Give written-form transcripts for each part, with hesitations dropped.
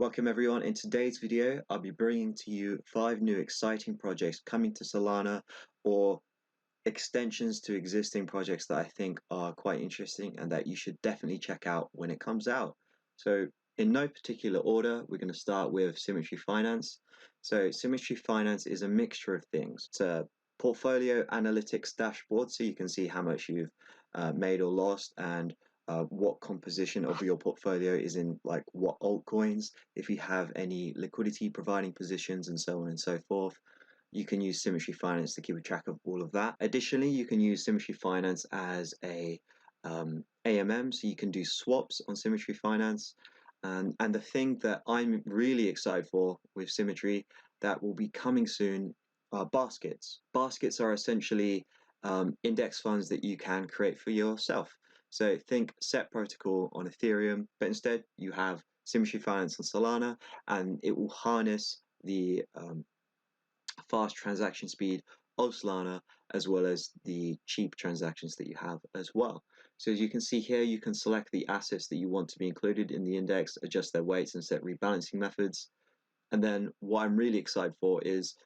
Welcome everyone. In today's video, I'll be bringing to you 5 new exciting projects coming to Solana or extensions to existing projects that I think are quite interesting and that you should definitely check out when it comes out. So in no particular order, we're going to start with Symmetry Finance. So Symmetry Finance is a mixture of things. It's a portfolio analytics dashboard, so you can see how much you've made or lost and what composition of your portfolio is in like what altcoins, if you have any liquidity providing positions and so on and so forth. You can use Symmetry Finance to keep a track of all of that. Additionally, you can use Symmetry Finance as a AMM, so you can do swaps on Symmetry Finance. And the thing that I'm really excited for with Symmetry that will be coming soon are baskets. Baskets are essentially index funds that you can create for yourself. So think SET protocol on Ethereum, but instead you have Symmetry Finance on Solana, and it will harness the fast transaction speed of Solana as well as the cheap transactions that you have as well. So as you can see here, you can select the assets that you want to be included in the index, adjust their weights and set rebalancing methods. And then what I'm really excited for is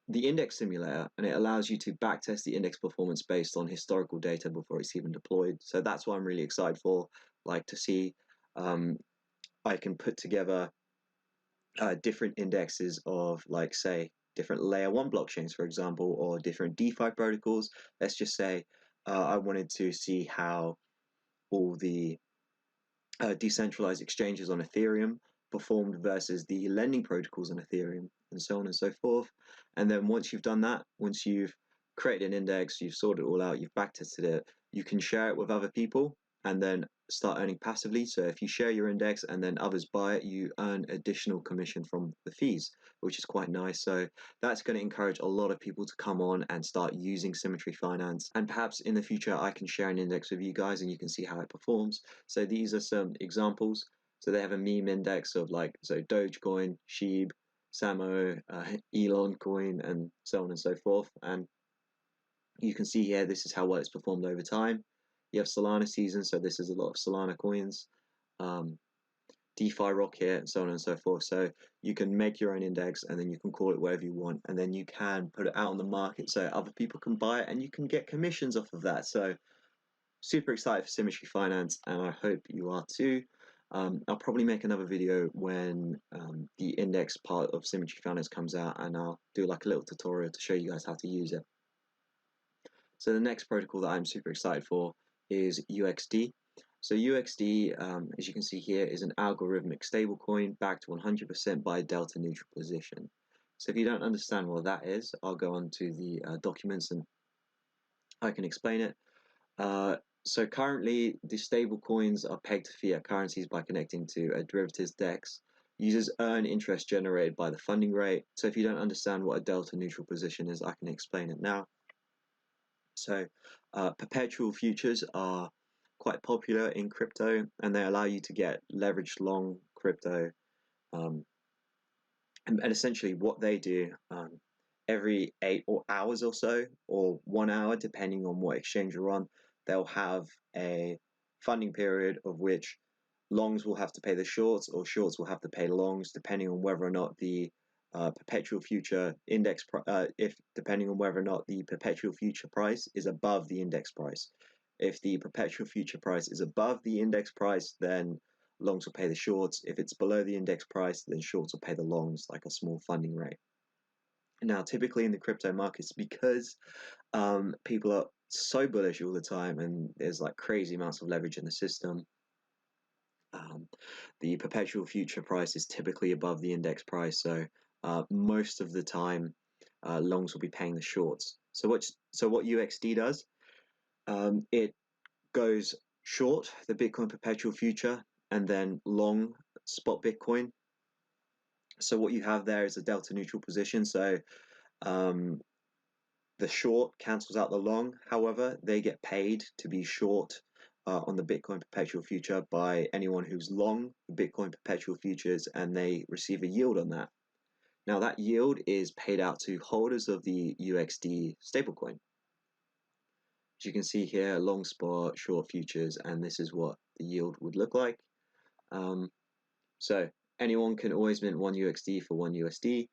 the index simulator, and it allows you to backtest the index performance based on historical data before it's even deployed. So that's what I'm really excited for, like to see I can put together different indexes of, like, say, different layer 1 blockchains, for example, or different DeFi protocols. Let's just say I wanted to see how all the decentralized exchanges on Ethereum performed versus the lending protocols on Ethereum, and so on and so forth. And then once you've done that, once you've created an index, you've sorted it all out, you've backtested it, you can share it with other people and then start earning passively. So if you share your index and then others buy it, you earn additional commission from the fees, which is quite nice. So that's going to encourage a lot of people to come on and start using Symmetry Finance. And perhaps in the future, I can share an index with you guys and you can see how it performs. So these are some examples. So they have a meme index of, like, so Dogecoin, Sheeb, Samo, Elon coin, and so on and so forth. And you can see here, this is how well it's performed over time. You have Solana season, so this is a lot of Solana coins, DeFi Rocket, and so on and so forth. So you can make your own index and then you can call it whatever you want, and then you can put it out on the market so other people can buy it and you can get commissions off of that. So super excited for Symmetry Finance, and I hope you are too. I'll probably make another video when the index part of Symmetry Finance comes out, and I'll do like a little tutorial to show you guys how to use it. So the next protocol that I'm super excited for is UXD. So UXD, as you can see here, is an algorithmic stablecoin backed 100% by a delta neutral position. So if you don't understand what that is, I'll go on to the documents and I can explain it. So currently, the stable coins are pegged to fiat currencies by connecting to a derivatives DEX. Users earn interest generated by the funding rate. So if you don't understand what a delta neutral position is, I can explain it now. So perpetual futures are quite popular in crypto, and they allow you to get leveraged long crypto. And essentially what they do, every 8 hours or so, or 1 hour, depending on what exchange you're on, they'll have a funding period of which longs will have to pay the shorts, or shorts will have to pay longs, depending on whether or not the perpetual future index, depending on whether or not the perpetual future price is above the index price. If the perpetual future price is above the index price, then longs will pay the shorts. If it's below the index price, then shorts will pay the longs, like a small funding rate. Now, typically in the crypto markets, because people are so bullish all the time and there's like crazy amounts of leverage in the system, the perpetual future price is typically above the index price. So most of the time, longs will be paying the shorts. So what UXD does, it goes short the Bitcoin perpetual future and then long spot Bitcoin. So what you have there is a delta neutral position. So the short cancels out the long. However, they get paid to be short on the Bitcoin perpetual future by anyone who's long the Bitcoin perpetual futures, and they receive a yield on that. Now that yield is paid out to holders of the UXD stablecoin. As you can see here, long spot, short futures, and this is what the yield would look like. So anyone can always mint 1 UXD for 1 USD.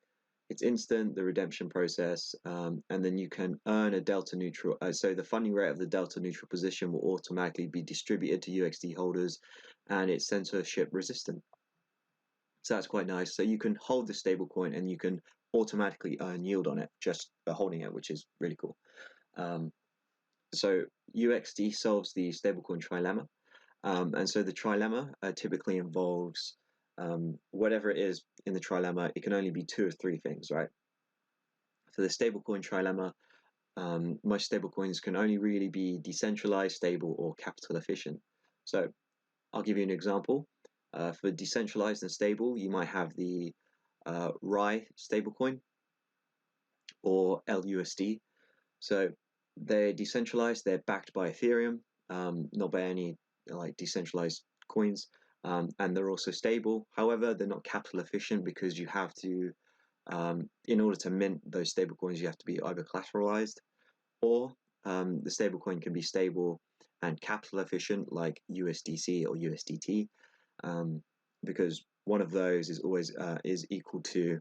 It's instant, the redemption process, and then you can earn a delta neutral. So the funding rate of the delta neutral position will automatically be distributed to UXD holders, and it's censorship resistant. So that's quite nice. So you can hold the stablecoin and you can automatically earn yield on it just for holding it, which is really cool. So UXD solves the stablecoin trilemma. And so the trilemma typically involves whatever it is in the trilemma. It can only be 2 or 3 things, right? For the stablecoin trilemma, most stablecoins can only really be decentralized, stable, or capital efficient. So I'll give you an example. For decentralized and stable, you might have the RAI stablecoin or LUSD. So they're decentralized, they're backed by Ethereum, not by any like decentralized coins, and they're also stable. However, they're not capital efficient because you have to, in order to mint those stable coins, you have to be either collateralized or the stablecoin can be stable and capital efficient like USDC or USDT, because one of those is always is equal to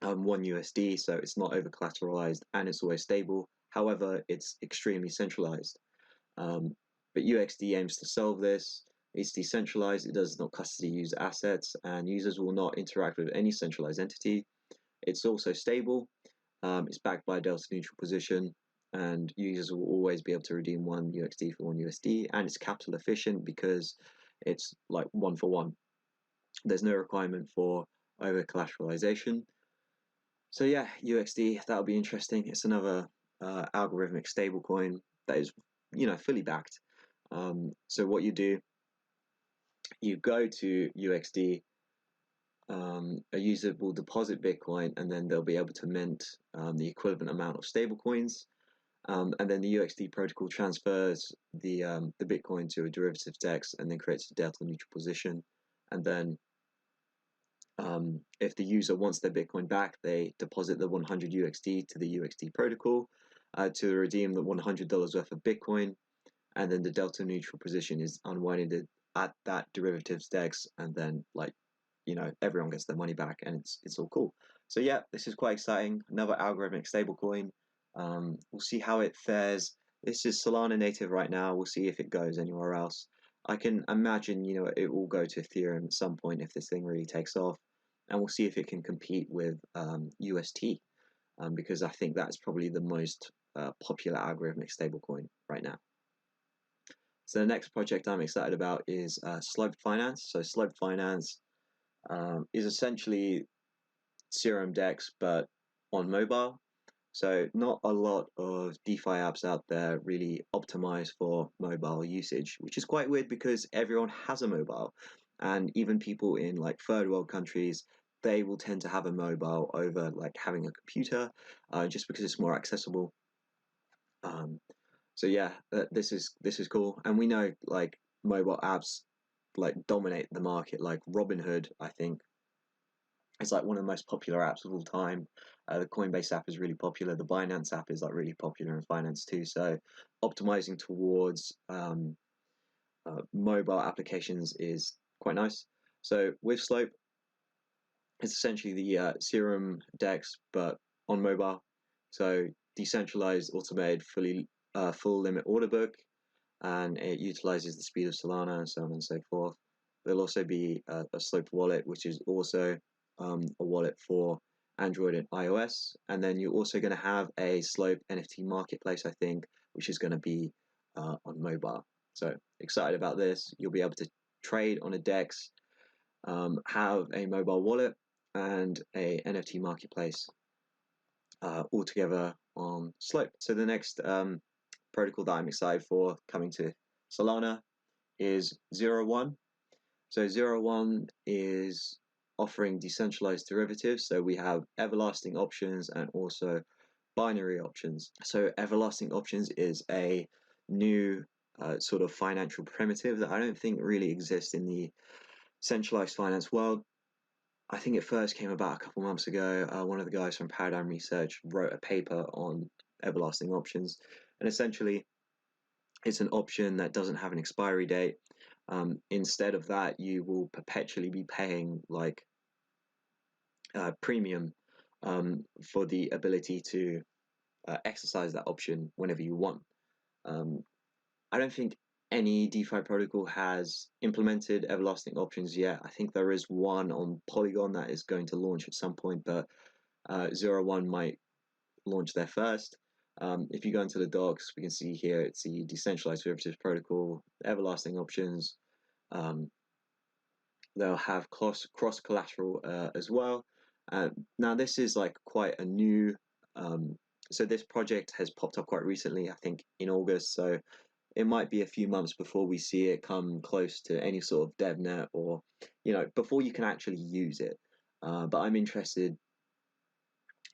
1 USD, so it's not over collateralized and it's always stable. However, it's extremely centralized. But UXD aims to solve this. It's decentralized, it does not custody user assets, and users will not interact with any centralized entity. It's also stable, it's backed by a delta neutral position, and users will always be able to redeem 1 UXD for 1 USD, and it's capital efficient because it's like 1 for 1. There's no requirement for over collateralization. So yeah, UXD, that'll be interesting. It's another algorithmic stablecoin that is, fully backed. So what you do, you go to UXD, a user will deposit Bitcoin, and then they'll be able to mint the equivalent amount of stablecoins. And then the UXD protocol transfers the Bitcoin to a derivatives DEX and then creates a delta neutral position. And then if the user wants their Bitcoin back, they deposit the 100 UXD to the UXD protocol to redeem the $100 worth of Bitcoin. And then the delta neutral position is unwinded at that derivatives DEX, and then everyone gets their money back, and it's all cool. So yeah, this is quite exciting. Another algorithmic stablecoin. We'll see how it fares. This is Solana native right now. We'll see if it goes anywhere else. I can imagine, it will go to Ethereum at some point if this thing really takes off, and we'll see if it can compete with UST, because I think that's probably the most popular algorithmic stablecoin right now. So the next project I'm excited about is Slope Finance. So Slope Finance is essentially ZeroOne DEX, but on mobile. So not a lot of DeFi apps out there really optimize for mobile usage, which is quite weird because everyone has a mobile, and even people in like third world countries, they will tend to have a mobile over like having a computer, just because it's more accessible. So yeah, this is cool, and we know like mobile apps like dominate the market. Like Robinhood, I think, it's like one of the most popular apps of all time. The Coinbase app is really popular. The Binance app is like really popular in finance too. So optimizing towards mobile applications is quite nice. So with Slope, it's essentially the ZeroOne DEX but on mobile. So decentralized, automated, full limit order book, and it utilizes the speed of Solana and so on and so forth. There'll also be a Slope wallet, which is also a wallet for Android and iOS. And then you're also going to have a Slope NFT marketplace, I think, which is going to be on mobile. So excited about this. You'll be able to trade on a DEX, have a mobile wallet, and a NFT marketplace all together on Slope. So the next protocol that I'm excited for coming to Solana is ZeroOne. So ZeroOne is offering decentralized derivatives. So we have everlasting options and also binary options. So everlasting options is a new sort of financial primitive that I don't think really exists in the centralized finance world. I think it first came about a couple months ago. One of the guys from Paradigm Research wrote a paper on everlasting options, and essentially it's an option that doesn't have an expiry date, Instead of that, you will perpetually be paying like premium for the ability to exercise that option whenever you want. I don't think any DeFi protocol has implemented everlasting options yet. I think there is one on Polygon that is going to launch at some point, but ZeroOne might launch there first. If you go into the docs, we can see here it's the decentralized derivatives protocol, everlasting options. They'll have cross collateral as well. Now this is like quite a new. So this project has popped up quite recently, I think in August. So it might be a few months before we see it come close to any sort of DevNet, or before you can actually use it. But I'm interested.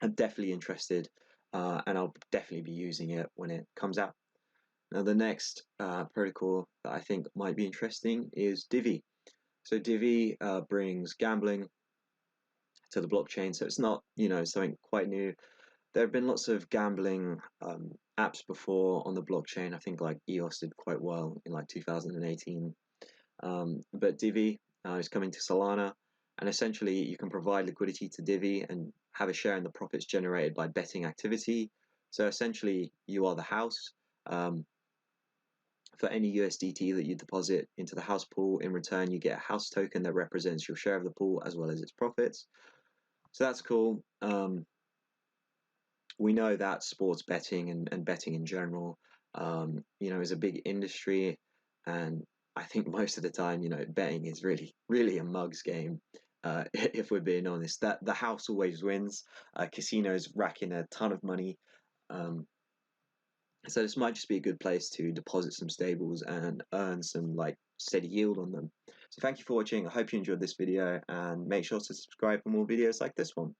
I'm definitely interested, and I'll definitely be using it when it comes out. Now the next protocol that I think might be interesting is Divi. So Divi brings gambling to the blockchain, so it's not something quite new. There have been lots of gambling apps before on the blockchain. I think like EOS did quite well in like 2018. But Divi is coming to Solana, and essentially you can provide liquidity to Divi and have a share in the profits generated by betting activity. So essentially, you are the house. For any USDT that you deposit into the house pool, in return you get a house token that represents your share of the pool as well as its profits. So that's cool. We know that sports betting and betting in general, is a big industry, and I think most of the time, betting is really a mug's game. If we're being honest, that the house always wins. Casinos rack in a ton of money. So this might just be a good place to deposit some stables and earn some like steady yield on them. So thank you for watching. I hope you enjoyed this video, and make sure to subscribe for more videos like this one.